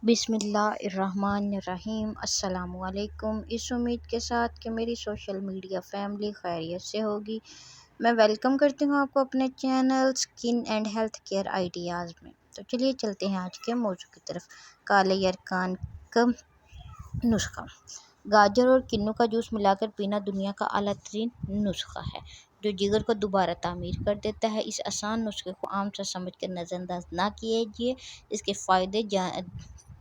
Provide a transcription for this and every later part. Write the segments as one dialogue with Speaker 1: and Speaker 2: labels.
Speaker 1: بسم اللہ الرحمن الرحیم۔ السلام علیکم۔ اس امید کے ساتھ کہ میری سوشل میڈیا فیملی خیریت سے ہوگی، میں ویلکم کرتی ہوں آپ کو اپنے channel skin and health care ideas میں۔ تو چلیے چلتے ہیں آج کے موضوع کی طرف۔ کالے یرکان کا نسخہ۔ گاجر اور کنو کا جوس ملا کر پینا دنیا کا اعلیٰ ترین نسخہ ہے جو جگر کو دوبارہ تعمیر کر دیتا ہے۔ اس آسان نسخے کو عام سا سمجھ کر نظر انداز نہ کیجیے، اس کے فائدے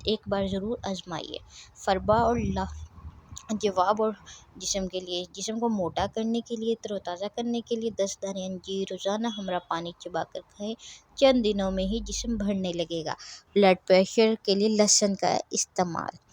Speaker 1: ایک بار ضرور آزمائیے۔ فربہ اور لاجواب اور جسم کو موٹا کرنے کے لیے، تر و تازہ کرنے کے لیے 10 دانے انجیر روزانہ ہمرا پانی چبا کر کھائیں، چند دنوں میں ہی جسم بڑھنے لگے گا۔ بلڈ پریشر کے لیے لہسن کا استعمال۔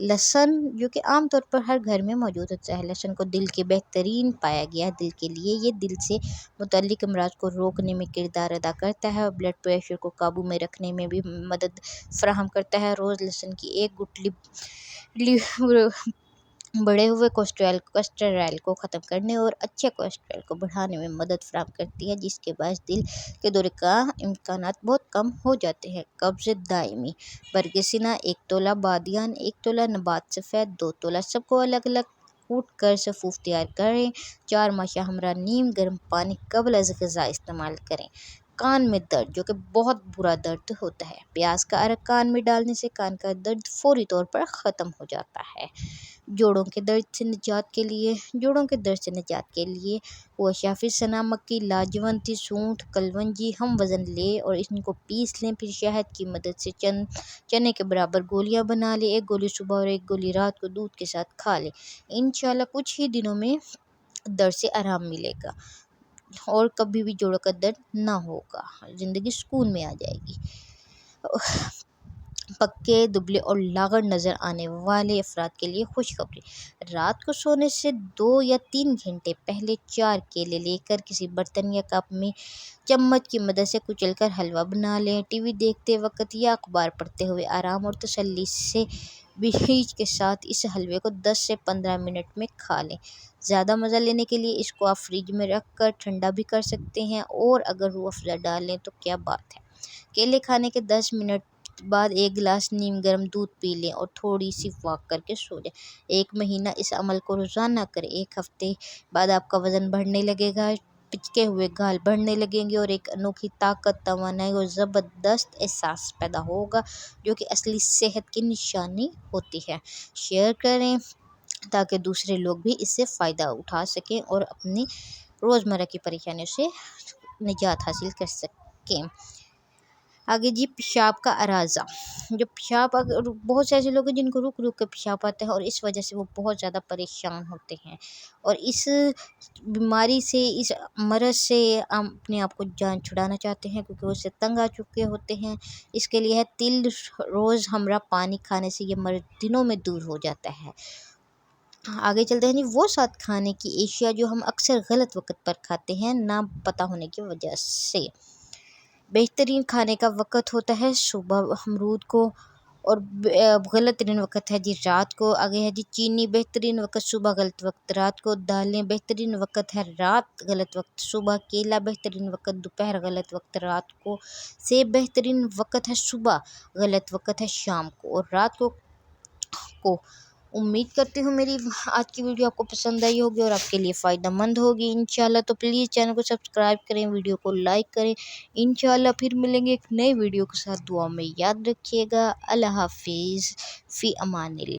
Speaker 1: لہسن جو کہ عام طور پر ہر گھر میں موجود ہوتا ہے، لہسن کو دل کے بہترین پایا گیا ہے۔ دل کے لیے یہ دل سے متعلق امراض کو روکنے میں کردار ادا کرتا ہے اور بلڈ پریشر کو قابو میں رکھنے میں بھی مدد فراہم کرتا ہے۔ روز لہسن کی ایک گٹلی بڑھے ہوئے کولیسٹرول کو ختم کرنے اور اچھے کولیسٹرول کو بڑھانے میں مدد فراہم کرتی ہے، جس کے باعث دل کے دورے کا امکانات بہت کم ہو جاتے ہیں۔ قبض دائمی۔ برگ سنہ 1 تولہ، بادیان 1 تولہ، نبات سفید 2 تولہ، سب کو الگ الگ کوٹ کر سفوف تیار کریں۔ 4 ماشا ہمرا نیم گرم پانی قبل از غذا استعمال کریں۔ کان میں درد جو کہ بہت برا درد ہوتا ہے، پیاز کا عرق کان میں ڈالنے سے کان کا درد فوری طور پر ختم ہو جاتا ہے۔ جوڑوں کے درد سے نجات کے لیے ہواشافی سنا، مکی، لاجونتی، سونٹھ، کلونجی ہم وزن لیں اور ان کو پیس لیں، پھر شہد کی مدد سے چنے کے برابر گولیاں بنا لیں۔ 1 گولی صبح اور 1 گولی رات کو دودھ کے ساتھ کھا لیں۔ انشاءاللہ کچھ ہی دنوں میں درد سے آرام ملے گا اور کبھی بھی جوڑوں کا درد نہ ہوگا، زندگی سکون میں آ جائے گی۔ پکے، دبلے اور لاغر نظر آنے والے افراد کے لیے خوشخبری۔ رات کو سونے سے 2 یا 3 گھنٹے پہلے 4 کیلے لے کر کسی برتن یا کپ میں چمچ کی مدد سے کچل کر حلوہ بنا لیں۔ ٹی وی دیکھتے وقت یا اخبار پڑھتے ہوئے آرام اور تسلی سے بیج کے ساتھ اس حلوے کو 10 سے 15 منٹ میں کھا لیں۔ زیادہ مزہ لینے کے لیے اس کو آپ فریج میں رکھ کر ٹھنڈا بھی کر سکتے ہیں، اور اگر روح افزا ڈالیں تو کیا بات ہے۔ کیلے کھانے کے 10 منٹ بعد 1 گلاس نیم گرم دودھ پی لیں اور تھوڑی سی واک کر کے سو جائیں۔ 1 مہینہ اس عمل کو روزانہ کریں۔ 1 ہفتے بعد آپ کا وزن بڑھنے لگے گا، پچکے ہوئے گال بڑھنے لگیں گے اور ایک انوکھی طاقت، توانائی اور زبردست احساس پیدا ہوگا جو کہ اصلی صحت کی نشانی ہوتی ہے۔ شیئر کریں تاکہ دوسرے لوگ بھی اس سے فائدہ اٹھا سکیں اور اپنی روزمرہ کی پریشانیوں سے نجات حاصل کر سکیں۔ آگے پیشاب کا اراضہ۔ جو پیشاب، بہت سے ایسے لوگ ہیں جن کو رک رک کے پیشاب آتا ہے اور اس وجہ سے وہ بہت زیادہ پریشان ہوتے ہیں، اور اس بیماری سے، اس مرض سے اپنے آپ کو جان چھڑانا چاہتے ہیں کیونکہ وہ اس سے تنگ آ چکے ہوتے ہیں۔ اس کے لیے ہے تل روز ہمرا پانی کھانے سے یہ مرض دنوں میں دور ہو جاتا ہے۔ آگے چلتے ہیں وہ 7 کھانے کی اشیاء جو ہم اکثر غلط وقت پر کھاتے ہیں، نہ پتہ ہونے کی وجہ سے۔ بہترین کھانے کا وقت ہوتا ہے صبح امرود کو، اور غلط ترین وقت ہے رات کو۔ آگے ہے چینی، بہترین وقت صبح، غلط وقت رات کو۔ دالیں، بہترین وقت ہے رات، غلط وقت صبح۔ کیلا، بہترین وقت دوپہر، غلط وقت رات کو۔ سیب، بہترین وقت ہے صبح، غلط وقت ہے شام کو اور رات کو۔ امید کرتی ہوں میری آج کی ویڈیو آپ کو پسند آئی ہوگی اور آپ کے لیے فائدہ مند ہوگی انشاءاللہ۔ تو پلیز چینل کو سبسکرائب کریں، ویڈیو کو لائک کریں۔ انشاءاللہ پھر ملیں گے ایک نئے ویڈیو کے ساتھ۔ دعا میں یاد رکھیے گا۔ اللہ حافظ، فی امان اللہ۔